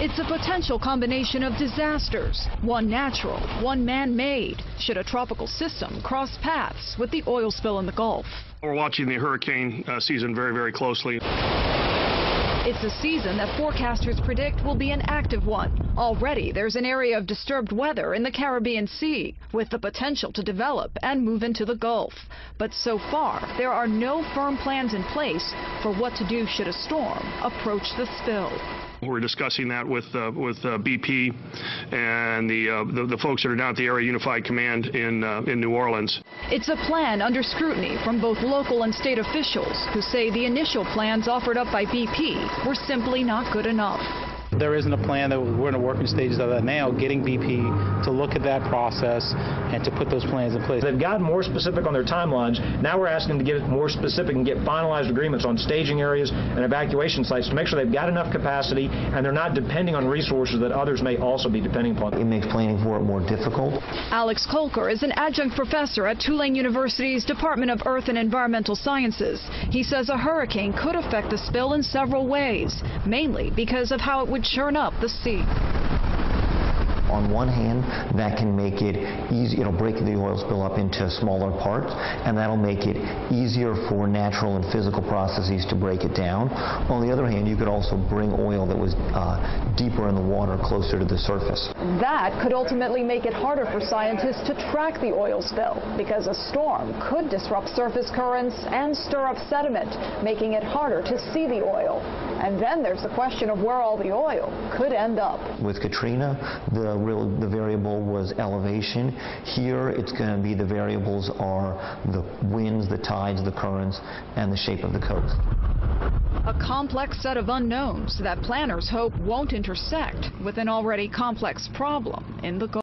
It's a potential combination of disasters, one natural, one man-made, should a tropical system cross paths with the oil spill in the Gulf. We're watching the hurricane season very, very closely. It's a season that forecasters predict will be an active one. Already, there's an area of disturbed weather in the Caribbean Sea, with the potential to develop and move into the Gulf. But so far, there are no firm plans in place for what to do should a storm approach the spill. We're discussing that with BP and the folks that are down at the Area Unified Command in New Orleans. It's a plan under scrutiny from both local and state officials who say the initial plans offered up by BP were simply not good enough. There isn't a plan. That we're in the working stages of that now, getting BP to look at that process and to put those plans in place. They've gotten more specific on their timelines. Now we're asking them to get more specific and get finalized agreements on staging areas and evacuation sites to make sure they've got enough capacity and they're not depending on resources that others may also be depending upon. It makes planning for it more difficult. Alex Kolker is an adjunct professor at Tulane University's Department of Earth and Environmental Sciences. He says a hurricane could affect the spill in several ways, mainly because of how it would churn up the sea. On one hand, that can make it easy, it'll break the oil spill up into smaller parts, and that'll make it easier for natural and physical processes to break it down. On the other hand, you could also bring oil that was deeper in the water closer to the surface. That could ultimately make it harder for scientists to track the oil spill, because a storm could disrupt surface currents and stir up sediment, making it harder to see the oil. And then there's the question of where all the oil could end up. With Katrina, the variable was elevation. Here, it's going to be the variables are the winds, the tides, the currents, and the shape of the coast. A complex set of unknowns that planners hope won't intersect with an already complex problem in the Gulf.